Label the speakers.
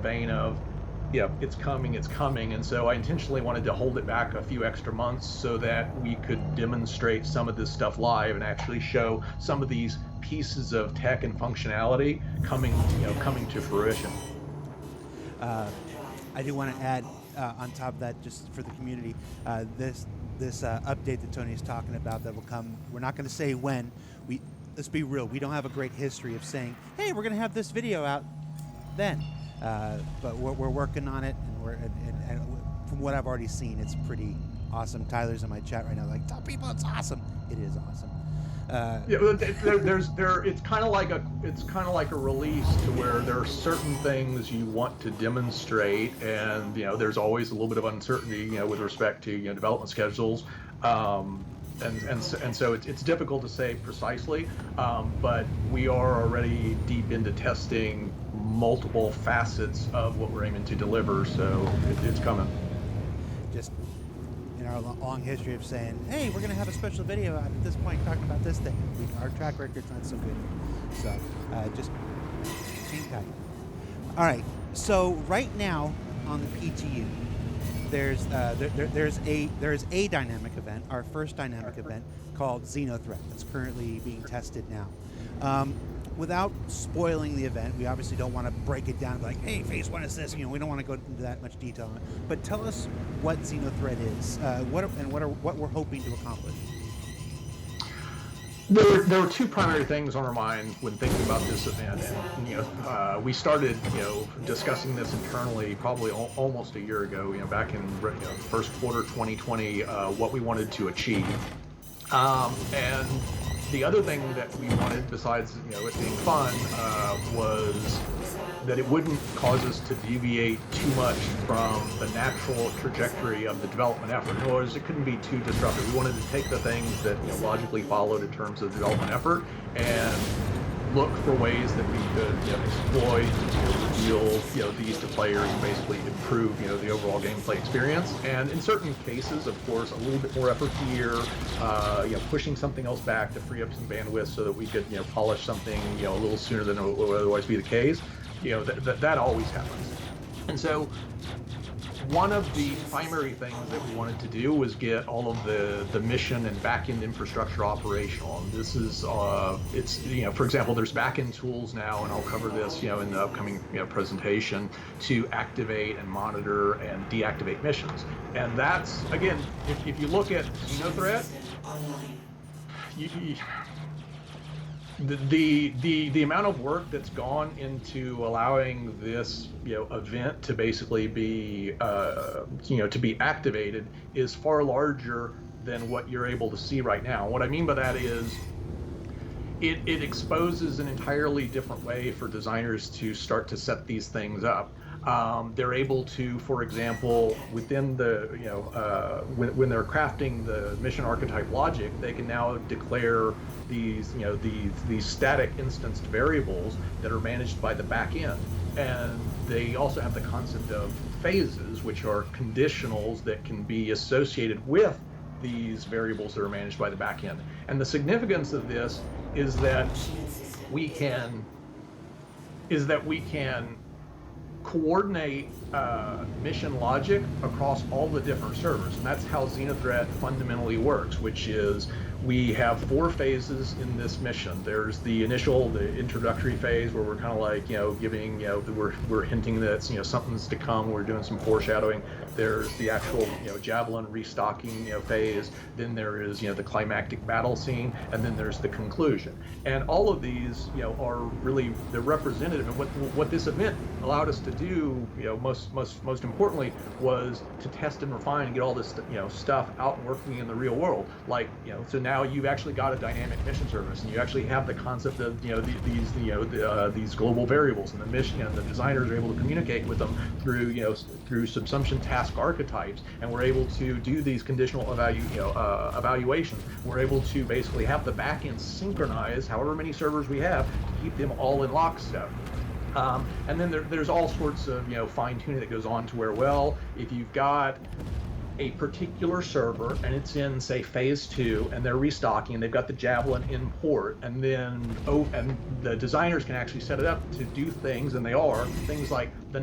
Speaker 1: vein of, yeah, it's coming. And so I intentionally wanted to hold it back a few extra months so that we could demonstrate some of this stuff live and actually show some of these pieces of tech and functionality coming to fruition.
Speaker 2: I do want to add on top of that, just for the community, this update that Tony is talking about that will come. We're not going to say when. Let's be real. We don't have a great history of saying, "Hey, we're going to have this video out then." But we're working on it, and from what I've already seen, it's pretty awesome. Tyler's in my chat right now, like, tell people it's awesome. It is awesome.
Speaker 1: It's kind of like a release to where there are certain things you want to demonstrate, and there's always a little bit of uncertainty with respect to development schedules. And so it's difficult to say precisely, but we are already deep into testing multiple facets of what we're aiming to deliver, so it's coming.
Speaker 2: Just in our long history of saying, hey, we're going to have a special video out at this point talking about this thing. Our track record's not so good. So just hang tight. All right, so right now on the PTU, there's a dynamic event, our first dynamic event, called Xeno Threat, that's currently being tested now. Without spoiling the event, we obviously don't want to break it down and be like, hey, phase 1 is this. We don't want to go into that much detail on it. But tell us what Xeno Threat is, what we're hoping to accomplish.
Speaker 1: There were two primary things on our mind when thinking about this event, and we started discussing this internally probably almost a year ago. Back in first quarter 2020, what we wanted to achieve, and the other thing that we wanted, besides it being fun, was that it wouldn't cause us to deviate too much from the natural trajectory of the development effort. In other words, it couldn't be too disruptive. We wanted to take the things that logically followed in terms of development effort and look for ways that we could exploit, reveal these to players and basically improve the overall gameplay experience. And in certain cases, of course, a little bit more effort here, pushing something else back to free up some bandwidth so that we could polish something a little sooner than it would otherwise be the case. That always happens. And so one of the primary things that we wanted to do was get all of the mission and back-end infrastructure operational. And this is, for example, there's back-end tools now, and I'll cover this, in the upcoming presentation, to activate and monitor and deactivate missions. And that's, again, if you look at Xeno Threat, the amount of work that's gone into allowing this event to basically be to be activated is far larger than what you're able to see right now. What I mean by that is it exposes an entirely different way for designers to start to set these things up. They're able to, for example, within the when they're crafting the mission archetype logic, they can now declare these static instanced variables that are managed by the back end. And they also have the concept of phases, which are conditionals that can be associated with these variables that are managed by the back end. And the significance of this is that we can coordinate mission logic across all the different servers, and that's how Xeno Threat fundamentally works, which is we have 4 phases in this mission. There's the introductory phase where we're kind of like giving we're hinting that something's to come. We're doing some foreshadowing. There's the actual javelin restocking phase. Then there is the climactic battle scene, and then there's the conclusion. And all of these are really the representative. And what this event allowed us to do, most importantly, was to test and refine and get all this stuff out and working in the real world. Like so now you've actually got a dynamic mission service, and you actually have the concept of these global variables, and the mission, the designers are able to communicate with them through subsumption task archetypes, and we're able to do these conditional evaluations. We're able to basically have the backend synchronize however many servers we have to keep them all in lockstep. And then there's all sorts of fine tuning that goes on to where, well, if you've got a particular server and it's in, say, phase 2, and they're restocking and they've got the javelin in port, and then and the designers can actually set it up to do things, and they are things like the